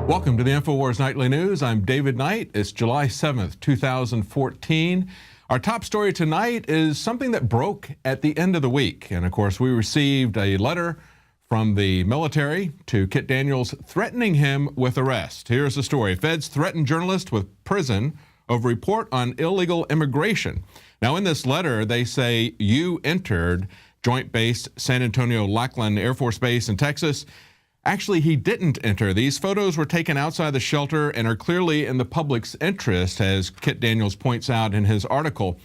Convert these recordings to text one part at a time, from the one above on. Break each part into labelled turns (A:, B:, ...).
A: Welcome to the INFOWARS Nightly News. I'm David Knight. It's July 7th, 2014. Our top story tonight is something that broke at the end of the week. And of course, we received a letter from the military to Kit Daniels threatening him with arrest. Here's the story. Feds threaten journalist with prison over report on illegal immigration. Now, in this letter, they say you entered Joint Base San Antonio Lackland Air Force Base in Texas. Actually, he didn't enter. These photos were taken outside the shelter and are clearly in the public's interest, as Kit Daniels points out in his article.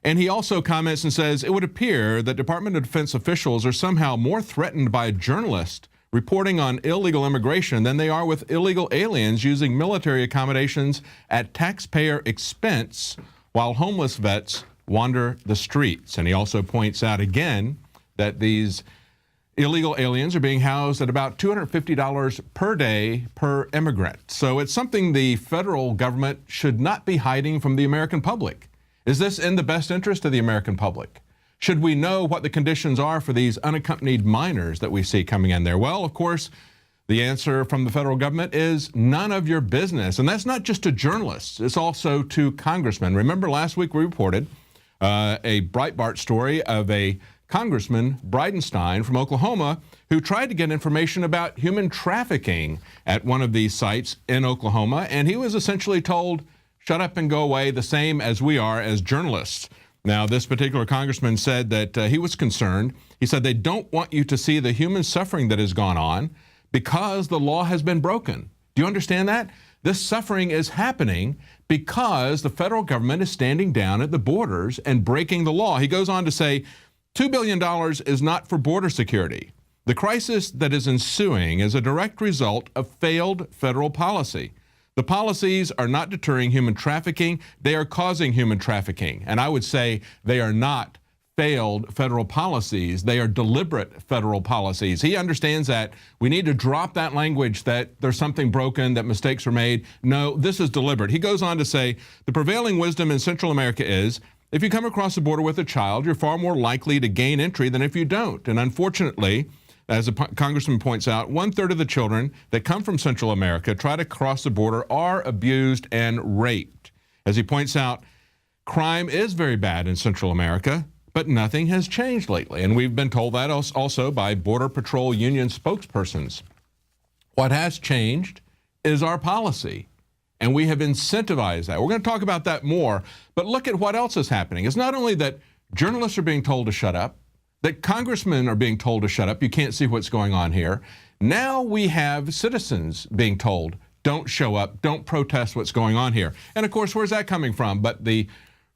A: And he also comments and says, it would appear that Department of Defense officials are somehow more threatened by a journalist reporting on illegal immigration than they are with illegal aliens using military accommodations at taxpayer expense while homeless vets wander the streets. And he also points out again that these illegal aliens are being housed at about $250 per day per immigrant. So it's something the federal government should not be hiding from the American public. Is this in the best interest of the American public? Should we know what the conditions are for these unaccompanied minors that we see coming in there? Well, of course, the answer from the federal government is none of your business. And that's not just to journalists. It's also to congressmen. Remember last week we reported a Breitbart story of a Congressman Bridenstine from Oklahoma who tried to get information about human trafficking at one of these sites in Oklahoma, and he was essentially told, shut up and go away, the same as we are as journalists. Now, this particular congressman said that he was concerned. He said they don't want you to see the human suffering that has gone on because the law has been broken. Do you understand that? This suffering is happening because the federal government is standing down at the borders and breaking the law. He goes on to say, $2 billion is not for border security. The crisis that is ensuing is a direct result of failed federal policy. The policies are not deterring human trafficking, they are causing human trafficking. And I would say they are not failed federal policies, they are deliberate federal policies. He understands that. We need to drop that language that there's something broken, that mistakes were made. No, this is deliberate. He goes on to say, the prevailing wisdom in Central America is, if you come across the border with a child, you're far more likely to gain entry than if you don't. And unfortunately, as the congressman points out, 1/3 of the children that come from Central America try to cross the border are abused and raped. As he points out, crime is very bad in Central America, but nothing has changed lately. And we've been told that also by Border Patrol Union spokespersons. What has changed is our policy. And we have incentivized that. We're going to talk about that more. But look at what else is happening. It's not only that journalists are being told to shut up, that congressmen are being told to shut up. You can't see what's going on here. Now we have citizens being told, don't show up, don't protest what's going on here. And of course, where's that coming from? But the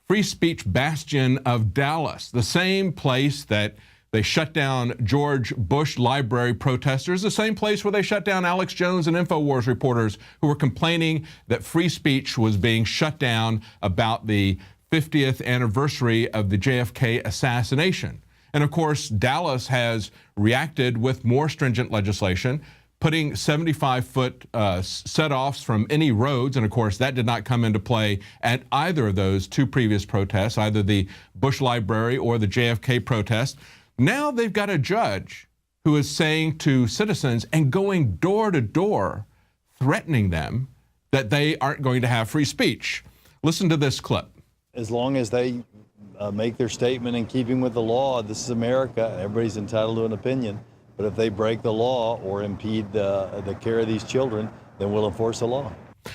A: free speech bastion of Dallas, the same place that they shut down George Bush Library protesters, the same place where they shut down Alex Jones and INFOWARS reporters who were complaining that free speech was being shut down about the 50th anniversary of the JFK assassination. And of course, Dallas has reacted with more stringent legislation, putting 75-foot set-offs from any roads. And of course, that did not come into play at either of those two previous protests, either the Bush Library or the JFK protest. Now they've got a judge who is saying to citizens and going door to door, threatening them that they aren't going to have free speech. Listen to this clip.
B: As long as they make their statement in keeping with the law, this is America, everybody's entitled to an opinion. But if they break the law or impede the care of these children, then we'll enforce the law.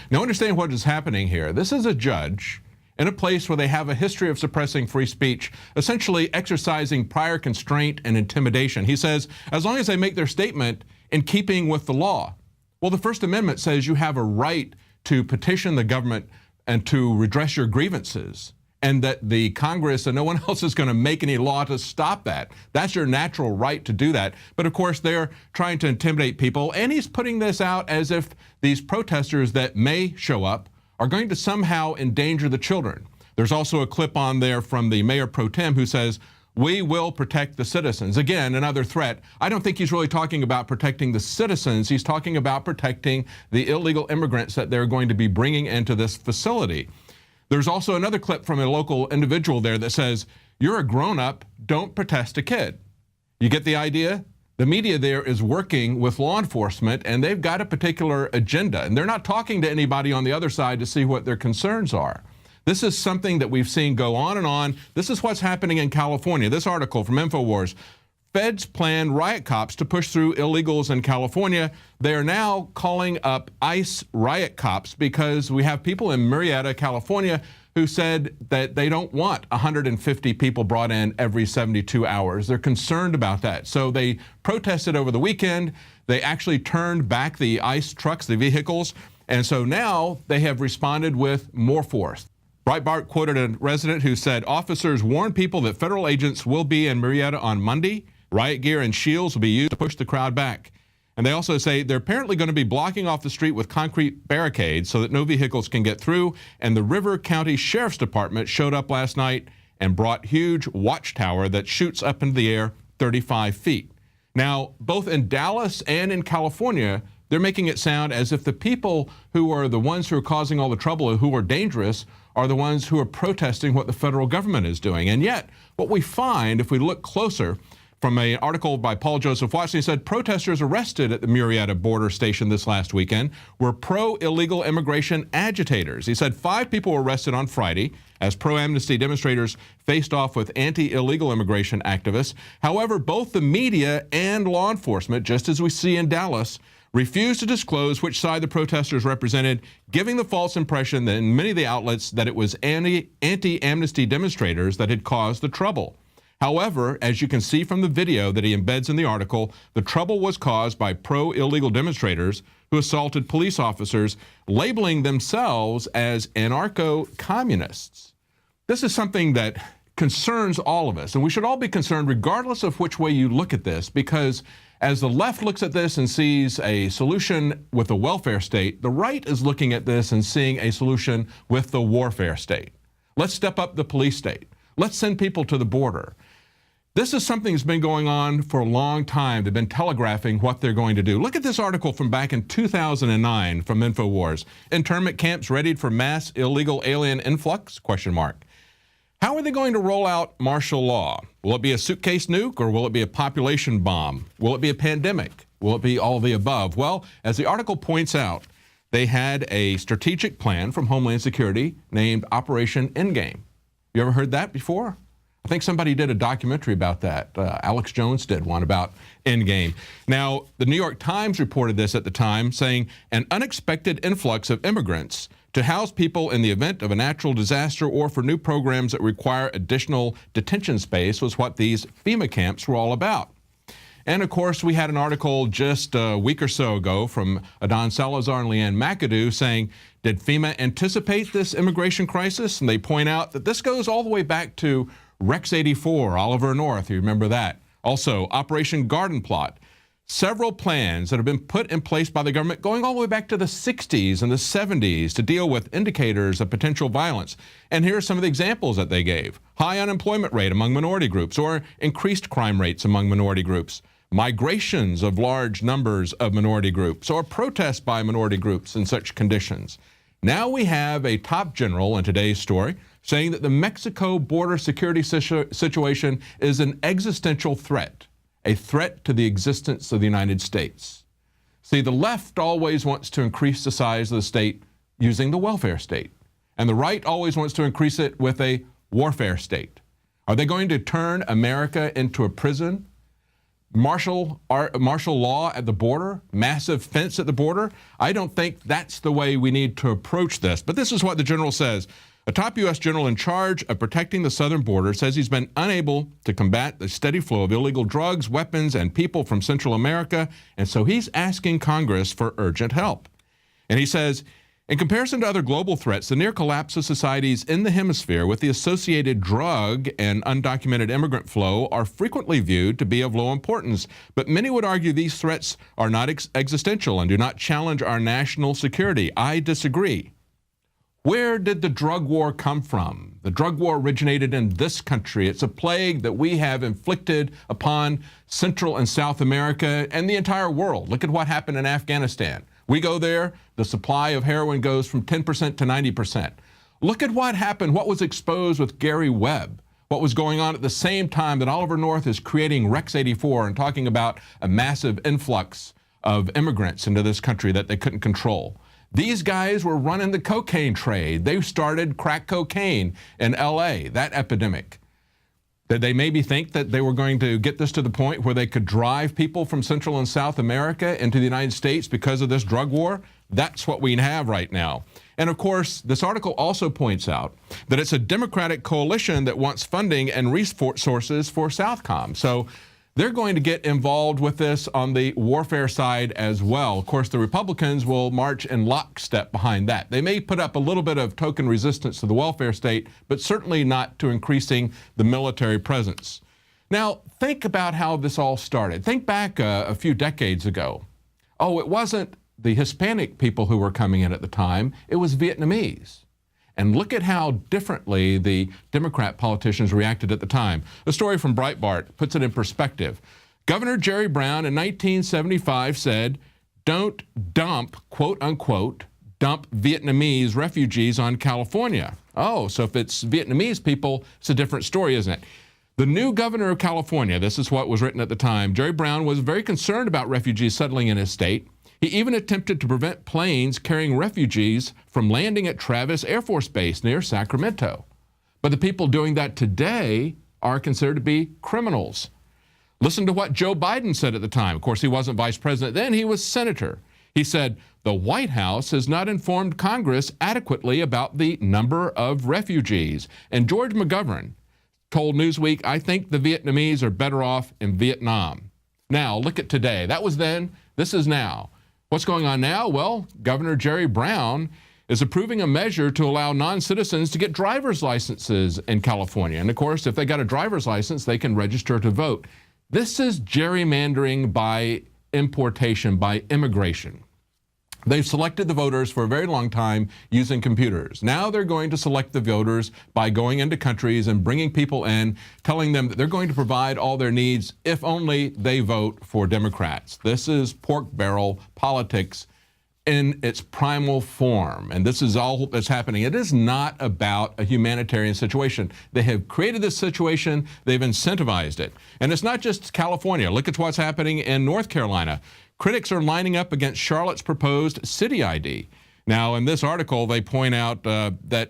A: Now understand what is happening here. This is a judge in a place where they have a history of suppressing free speech, essentially exercising prior constraint and intimidation. He says, as long as they make their statement in keeping with the law. Well, the First Amendment says you have a right to petition the government and to redress your grievances, and that the Congress and no one else is going to make any law to stop that. That's your natural right to do that. But of course, they're trying to intimidate people, and he's putting this out as if these protesters that may show up are going to somehow endanger the children. There's also a clip on there from the mayor pro tem who says, we will protect the citizens. Again, another threat. I don't think he's really talking about protecting the citizens. He's talking about protecting the illegal immigrants that they're going to be bringing into this facility. There's also another clip from a local individual there that says, you're a grown-up, don't protest a kid. You get the idea? The media there is working with law enforcement, and they've got a particular agenda, and they're not talking to anybody on the other side to see what their concerns are. This is something that we've seen go on and on. This is what's happening in California. This article from INFOWARS. Feds plan riot cops to push through illegals in California. They are now calling up ICE riot cops because we have people in Murrieta, California, who said that they don't want 150 people brought in every 72 hours. They're concerned about that. So they protested over the weekend. They actually turned back the ICE trucks, the vehicles. And so now they have responded with more force. Breitbart quoted a resident who said, officers warn people that federal agents will be in Murrieta on Monday. Riot gear and shields will be used to push the crowd back. And they also say they're apparently going to be blocking off the street with concrete barricades so that no vehicles can get through. And the River County Sheriff's Department showed up last night and brought huge watchtower that shoots up into the air 35 feet. Now, both in Dallas and in California, they're making it sound as if the people who are the ones who are causing all the trouble, who are dangerous, are the ones who are protesting what the federal government is doing. And yet, what we find, if we look closer, from an article by Paul Joseph Watson, he said protesters arrested at the Murrieta border station this last weekend were pro-illegal immigration agitators. He said 5 people were arrested on Friday as pro-amnesty demonstrators faced off with anti-illegal immigration activists. However, both the media and law enforcement, just as we see in Dallas, refused to disclose which side the protesters represented, giving the false impression that in many of the outlets that it was anti-amnesty demonstrators that had caused the trouble. However, as you can see from the video that he embeds in the article, the trouble was caused by pro-illegal demonstrators who assaulted police officers, labeling themselves as anarcho-communists. This is something that concerns all of us, and we should all be concerned regardless of which way you look at this, because as the left looks at this and sees a solution with the welfare state, the right is looking at this and seeing a solution with the warfare state. Let's step up the police state. Let's send people to the border. This is something that's been going on for a long time. They've been telegraphing what they're going to do. Look at this article from back in 2009 from INFOWARS. Internment camps readied for mass illegal alien influx? ? How are they going to roll out martial law? Will it be a suitcase nuke or will it be a population bomb? Will it be a pandemic? Will it be all of the above? Well, as the article points out, they had a strategic plan from Homeland Security named Operation Endgame. You ever heard that before? I think somebody did a documentary about that. Alex Jones did one about Endgame. Now, the New York Times reported this at the time, saying an unexpected influx of immigrants to house people in the event of a natural disaster or for new programs that require additional detention space was what these FEMA camps were all about. And of course, we had an article just a week or so ago from Adon Salazar and Leanne McAdoo saying, did FEMA anticipate this immigration crisis? And they point out that this goes all the way back to Rex 84, Oliver North, you remember that. Also, Operation Garden Plot. Several plans that have been put in place by the government going all the way back to the 60s and the 70s to deal with indicators of potential violence. And here are some of the examples that they gave. High unemployment rate among minority groups or increased crime rates among minority groups. Migrations of large numbers of minority groups or protests by minority groups in such conditions. Now we have a top general in today's story saying that the Mexico border security situation is an existential threat, a threat to the existence of the United States. See, the left always wants to increase the size of the state using the welfare state, and the right always wants to increase it with a warfare state. Are they going to turn America into a prison? Martial law at the border, massive fence at the border. I don't think that's the way we need to approach this. But this is what the general says. A top U.S. general in charge of protecting the southern border says he's been unable to combat the steady flow of illegal drugs, weapons, and people from Central America, and so he's asking Congress for urgent help. And he says, in comparison to other global threats, the near collapse of societies in the hemisphere with the associated drug and undocumented immigrant flow are frequently viewed to be of low importance, but many would argue these threats are not existential and do not challenge our national security. I disagree. Where did the drug war come from? The drug war originated in this country. It's a plague that we have inflicted upon Central and South America and the entire world. Look at what happened in Afghanistan. We go there, the supply of heroin goes from 10% to 90%. Look at what happened, what was exposed with Gary Webb. what was going on at the same time that Oliver North is creating Rex 84 and talking about a massive influx of immigrants into this country that they couldn't control. These guys were running the cocaine trade. They started crack cocaine in LA, that epidemic. Did they maybe think that they were going to get this to the point where they could drive people from Central and South America into the United States because of this drug war? That's what we have right now. And of course, this article also points out that it's a Democratic coalition that wants funding and resources for Southcom. So they're going to get involved with this on the warfare side as well. Of course, the Republicans will march in lockstep behind that. They may put up a little bit of token resistance to the welfare state, but certainly not to increasing the military presence. Now, think about how this all started. Think back a few decades ago. Oh, it wasn't the Hispanic people who were coming in at the time. It was Vietnamese. And look at how differently the Democrat politicians reacted at the time. A story from Breitbart puts it in perspective. Governor Jerry Brown in 1975 said, "Don't dump, quote unquote, dump Vietnamese refugees on California." Oh, so if it's Vietnamese people, it's a different story, isn't it? The new governor of California, this is what was written at the time, Jerry Brown was very concerned about refugees settling in his state. He even attempted to prevent planes carrying refugees from landing at Travis Air Force Base near Sacramento. But the people doing that today are considered to be criminals. Listen to what Joe Biden said at the time. Of course, he wasn't vice president then, he was senator. He said, "The White House has not informed Congress adequately about the number of refugees." And George McGovern told Newsweek, "I think the Vietnamese are better off in Vietnam." Now, look at today. That was then, this is now. What's going on now? Well, Governor Jerry Brown is approving a measure to allow non-citizens to get driver's licenses in California. And of course, if they got a driver's license, they can register to vote. This is gerrymandering by importation, by immigration. They've selected the voters for a very long time using computers. Now they're going to select the voters by going into countries and bringing people in, telling them that they're going to provide all their needs if only they vote for Democrats. This is pork barrel politics in its primal form, and this is all that's happening. It is not about a humanitarian situation. They have created this situation, they've incentivized it. And it's not just California. Look at what's happening in North Carolina. Critics are lining up against Charlotte's proposed city ID. Now, in this article, they point out that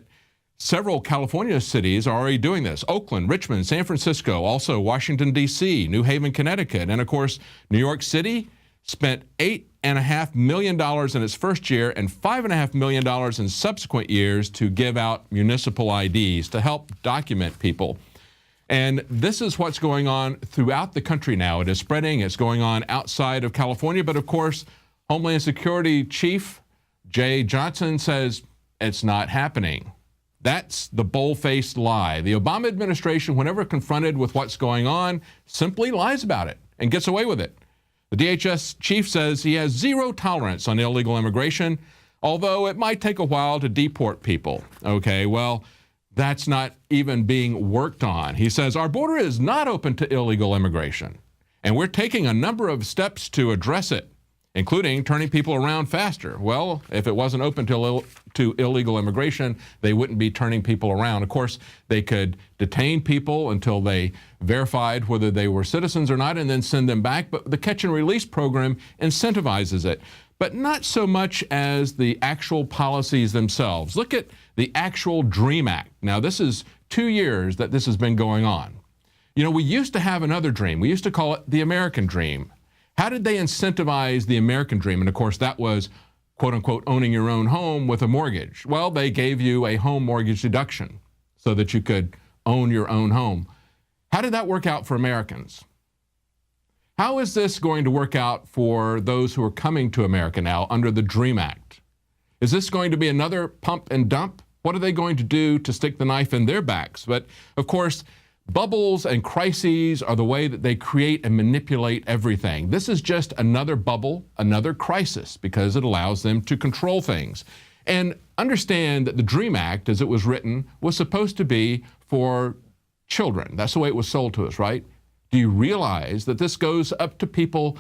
A: several California cities are already doing this. Oakland, Richmond, San Francisco, also Washington, D.C., New Haven, Connecticut, and of course, New York City spent $8.5 million in its first year and $5.5 million in subsequent years to give out municipal IDs to help document people. And this is what's going on throughout the country now. It is spreading. It's going on outside of California. But of course, Homeland Security Chief Jay Johnson says it's not happening. That's the bold-faced lie. The Obama administration, whenever confronted with what's going on, simply lies about it and gets away with it. The DHS chief says he has zero tolerance on illegal immigration, although it might take a while to deport people. Okay, well, that's not even being worked on. He says, our border is not open to illegal immigration, and we're taking a number of steps to address it, including turning people around faster. Well, if it wasn't open to illegal immigration, they wouldn't be turning people around. Of course, they could detain people until they verified whether they were citizens or not and then send them back, but the catch and release program incentivizes it, but not so much as the actual policies themselves. Look at the actual DREAM Act. Now, this is 2 years that this has been going on. You know, we used to have another dream. We used to call it the American dream. How did they incentivize the American dream? And of course, that was, quote unquote, owning your own home with a mortgage. Well, they gave you a home mortgage deduction so that you could own your own home. How did that work out for Americans? How is this going to work out for those who are coming to America now under the DREAM Act? Is this going to be another pump and dump? What are they going to do to stick the knife in their backs? But of course, bubbles and crises are the way that they create and manipulate everything. This is just another bubble, another crisis, because it allows them to control things. And understand that the DREAM Act, as it was written, was supposed to be for children. That's the way it was sold to us, right? Do you realize that this goes up to people